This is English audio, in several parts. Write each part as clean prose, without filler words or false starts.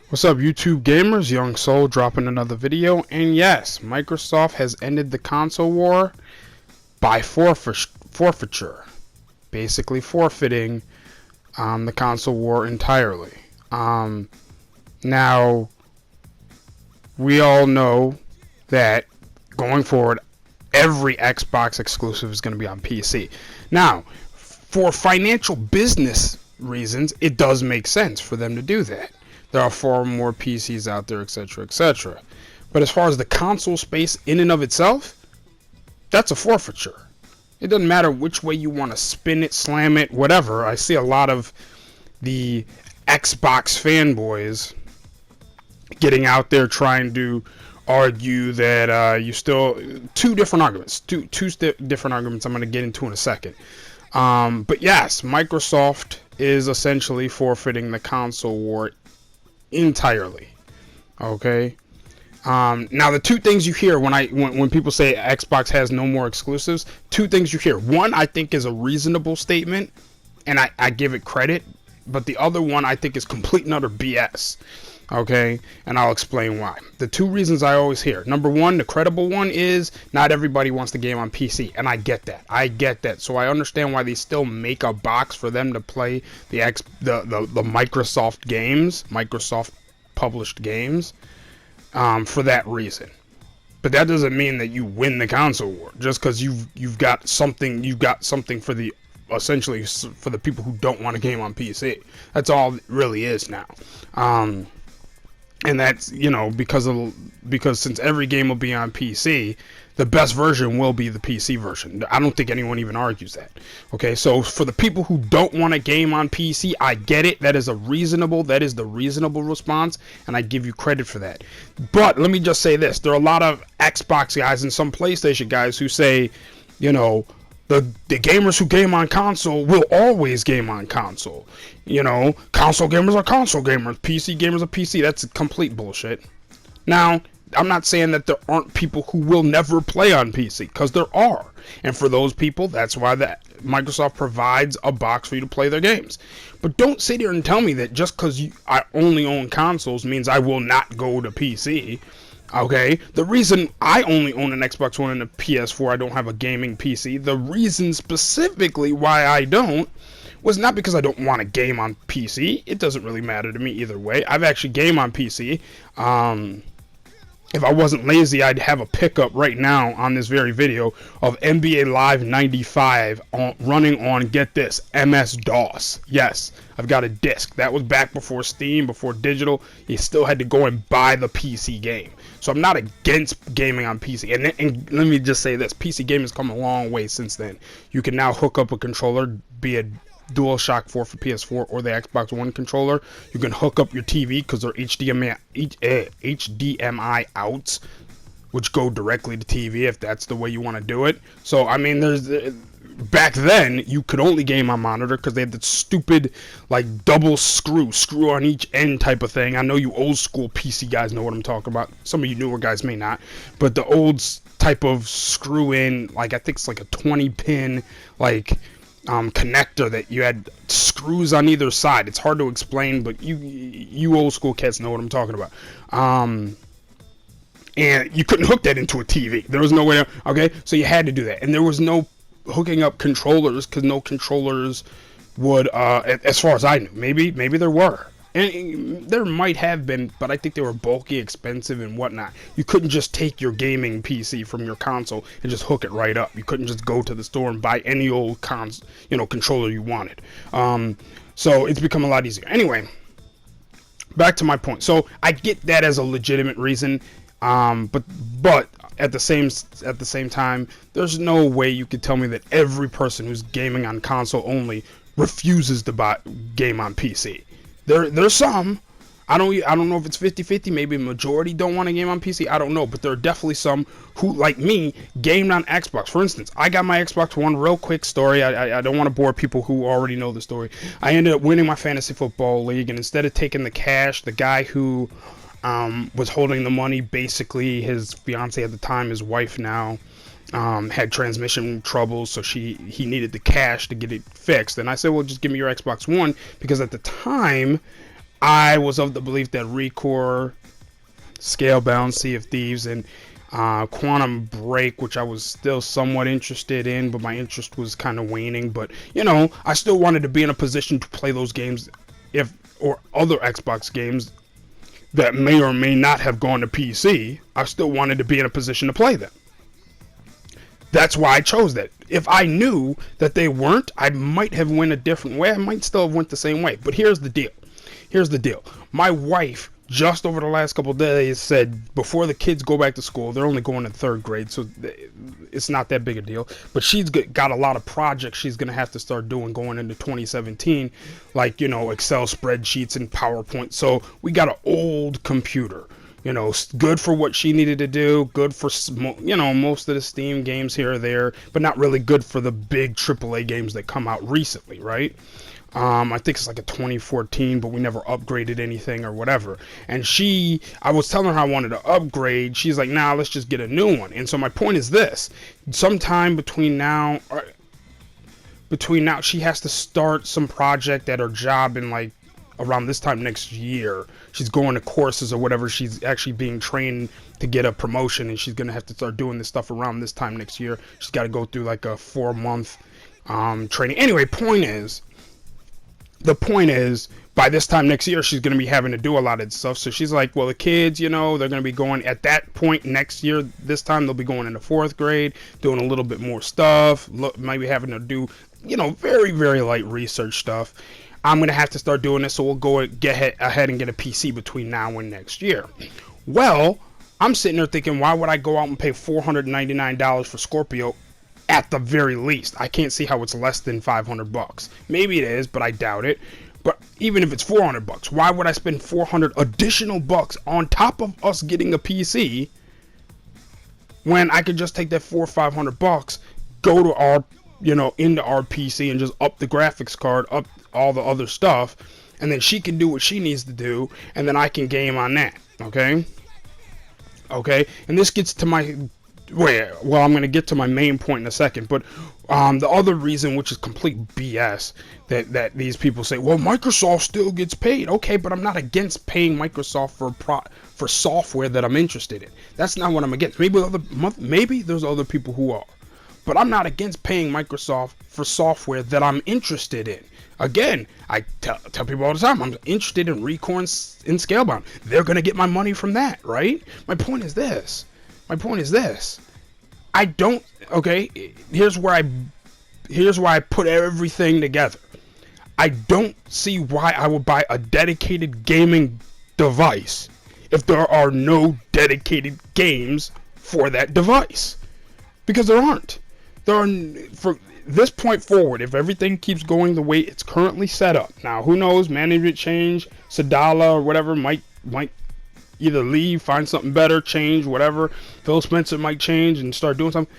What's up, YouTube gamers? Young Soul dropping another video. And yes, Microsoft has ended the console war by forfeiture. Basically forfeiting the console war entirely. Now, we all know that going forward, every Xbox exclusive is going to be on PC. Now, for financial business reasons, it does make sense for them to do that. There are far more PCs out there, etc., etc. But as far as the console space in and of itself, that's a forfeiture. It doesn't matter which way you want to spin it, slam it, whatever. I see a lot of the Xbox fanboys getting out there trying to argue that you still two different arguments I'm going to get into in a second. But yes, Microsoft is essentially forfeiting the console war entirely. Okay. Now the two things you hear when people say Xbox has no more exclusives, two things you hear. One I think is a reasonable statement, and I give it credit, but the other one I think is complete and utter BS. Okay, and I'll explain why. The two reasons I always hear. Number one, the credible one is not everybody wants the game on PC, and I get that. So I understand why they still make a box for them to play the Microsoft games, Microsoft published games, for that reason. But that doesn't mean that you win the console war just because you've got something for the essentially for the people who don't want a game on PC. That's all it really is now. And that's, because since every game will be on PC, the best version will be the PC version. I don't think anyone even argues that. Okay, so for the people who don't want a game on PC, I get it. That is the reasonable response, and I give you credit for that. But let me just say this: there are a lot of Xbox guys and some PlayStation guys who say, the gamers who game on console will always game on console. Console gamers are console gamers. PC gamers are PC. That's complete bullshit. Now, I'm not saying that there aren't people who will never play on PC, because there are. And for those people, that's why Microsoft provides a box for you to play their games. But don't sit here and tell me that just because I only own consoles means I will not go to PC. Okay, the reason I only own an Xbox One and a PS4, I don't have a gaming PC, the reason specifically why I don't was not because I don't want to game on PC. It doesn't really matter to me either way. I've actually game on PC. If I wasn't lazy, I'd have a pickup right now on this very video of NBA Live 95 running on, get this, MS-DOS. Yes, I've got a disc. That was back before Steam, before digital. You still had to go and buy the PC game. So I'm not against gaming on PC. And let me just say this, PC gaming has come a long way since then. You can now hook up a controller, be it DualShock 4 for PS4 or the Xbox One controller. You can hook up your TV because they're HDMI outs, which go directly to TV if that's the way you want to do it. So I mean, back then you could only game on monitor because they had that stupid double screw on each end type of thing. I know you old school PC guys know what I'm talking about. Some of you newer guys may not, but the old type of screw in, I think it's like a 20 pin connector that you had screws on either side. It's hard to explain, but you old school cats know what I'm talking about. And you couldn't hook that into a TV. There was no way. Okay, so you had to do that, and there was no hooking up controllers because no controllers would, as far as I knew. Maybe there were. And there might have been, but I think they were bulky, expensive, and whatnot. You couldn't just take your gaming PC from your console and just hook it right up. You couldn't just go to the store and buy any old controller you wanted. So it's become a lot easier. Anyway, back to my point. So I get that as a legitimate reason, but at the same time, there's no way you could tell me that every person who's gaming on console only refuses to game on PC. There's some. I don't know if it's 50-50. Maybe a majority don't want to game on PC. I don't know, but there are definitely some who, like me, gamed on Xbox. For instance, I got my Xbox One. Real quick story. I don't want to bore people who already know the story. I ended up winning my fantasy football league, and instead of taking the cash, the guy who was holding the money, basically his fiance at the time, his wife now, had transmission troubles, so he needed the cash to get it fixed. And I said, well, just give me your Xbox One, because at the time I was of the belief that Recore, Scalebound, Sea of Thieves, and Quantum Break, which I was still somewhat interested in, but my interest was kind of waning. But I still wanted to be in a position to play those games, or other Xbox games that may or may not have gone to PC. I still wanted to be in a position to play them. That's why I chose that. If I knew that they weren't, I might have went a different way. I might still have went the same way. But here's the deal. My wife, just over the last couple of days, said before the kids go back to school, they're only going in third grade, so it's not that big a deal. But she's got a lot of projects she's going to have to start doing going into 2017, like, Excel spreadsheets and PowerPoint. So we got an old computer. Good for what she needed to do, good for, most of the Steam games here or there, but not really good for the big AAA games that come out recently, right? I think it's like a 2014, but we never upgraded anything or whatever. And I was telling her I wanted to upgrade. She's like, nah, let's just get a new one. And so my point is this. Sometime between now, she has to start some project at her job in like around this time next year. She's going to courses or whatever. She's actually being trained to get a promotion, and she's going to have to start doing this stuff around this time next year. She's got to go through like a 4-month training. Anyway, the point is, by this time next year, she's going to be having to do a lot of stuff. So she's like, well, the kids, they're going to be going at that point next year. This time they'll be going into 4th grade, doing a little bit more stuff, maybe having to do, very, very light research stuff. I'm going to have to start doing this, so we'll go get ahead and get a PC between now and next year. Well, I'm sitting there thinking, why would I go out and pay $499 for Scorpio at the very least? I can't see how it's less than $500. Maybe it is, but I doubt it. But even if it's $400, why would I spend 400 additional bucks on top of us getting a PC when I could just take that $400 or $500, go to our, into our PC and just up the graphics card, up all the other stuff, and then she can do what she needs to do, and then I can game on that. Okay, and this gets to my well, I'm going to get to my main point in a second, but the other reason, which is complete BS, that these people say, well, Microsoft still gets paid. Okay, but I'm not against paying Microsoft for software that I'm interested in. That's not what I'm against. Maybe there's other people who are, but I'm not against paying Microsoft for software that I'm interested in. Again, I tell people all the time, I'm interested in Recore and Scalebound. They're going to get my money from that, right? My point is this. I don't, okay, here's where I put everything together. I don't see why I would buy a dedicated gaming device if there are no dedicated games for that device. Because there aren't. For this point forward, if everything keeps going the way it's currently set up. Now, who knows, management change, Sadala or whatever might either leave, find something better, change, whatever. Phil Spencer might change and start doing something.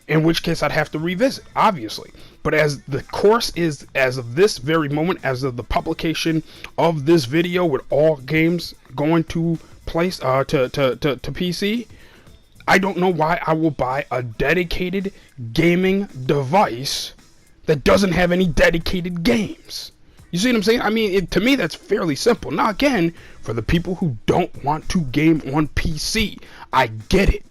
In which case I'd have to revisit, obviously. But as the course is, as of this very moment, as of the publication of this video with all games going to place to PC, I don't know why I will buy a dedicated gaming device that doesn't have any dedicated games. You see what I'm saying? I mean, to me, that's fairly simple. Now, again, for the people who don't want to game on PC, I get it.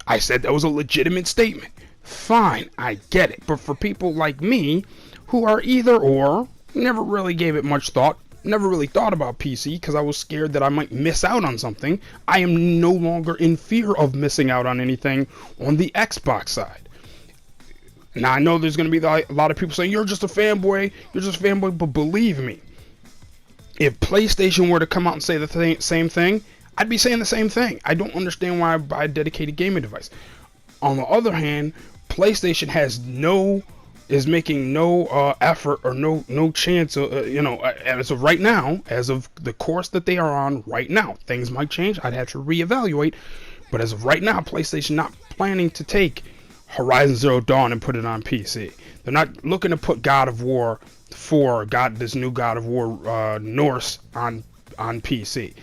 I said that was a legitimate statement. Fine, I get it. But for people like me, who are either or, never really gave it much thought, never really thought about PC because I was scared that I might miss out on something, I am no longer in fear of missing out on anything on the Xbox side. Now, I know there's going to be a lot of people saying, you're just a fanboy, but believe me, if PlayStation were to come out and say the same thing, I'd be saying the same thing. I don't understand why I buy a dedicated gaming device. On the other hand, PlayStation is making no effort or no chance, as of right now, as of the course that they are on right now. Things might change. I'd have to reevaluate. But as of right now, PlayStation not planning to take Horizon Zero Dawn and put it on PC. They're not looking to put God of War 4, this new God of War Norse on PC.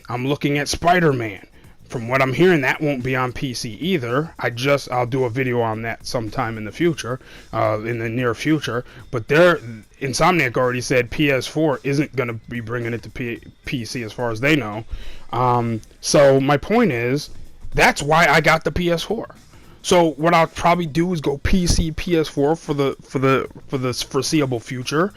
I'm looking at Spider-Man from what I'm hearing, that won't be on PC either. I'll do a video on that sometime in the future, in the near future. But Insomniac already said PS4 isn't going to be bringing it to PC as far as they know. So my point is, that's why I got the PS4. So what I'll probably do is go PC, PS4 for the foreseeable future,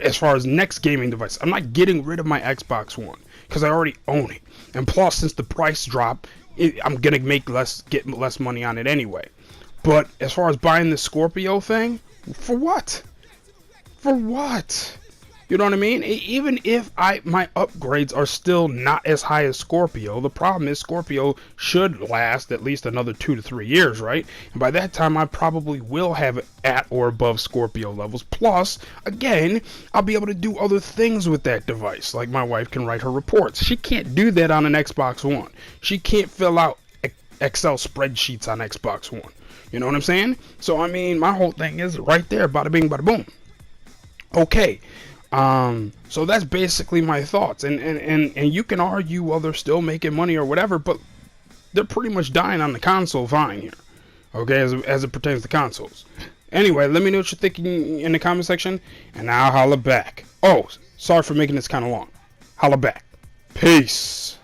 as far as next gaming device. I'm not getting rid of my Xbox One because I already own it. And plus, since the price drop, I'm gonna get less money on it anyway. But as far as buying the Scorpio thing, for what? For what? You know what I mean? Even if my upgrades are still not as high as Scorpio, the problem is Scorpio should last at least another 2 to 3 years, right? And by that time, I probably will have it at or above Scorpio levels. Plus, again, I'll be able to do other things with that device. Like my wife can write her reports. She can't do that on an Xbox One. She can't fill out Excel spreadsheets on Xbox One. You know what I'm saying? So, I mean, my whole thing is right there, bada bing, bada boom. Okay. So that's basically my thoughts, and you can argue, well, they're still making money or whatever, but they're pretty much dying on the console vine here, okay, as it pertains to consoles. Anyway, let me know what you're thinking in the comment section, and I'll holla back. Oh, sorry for making this kind of long. Holla back. Peace.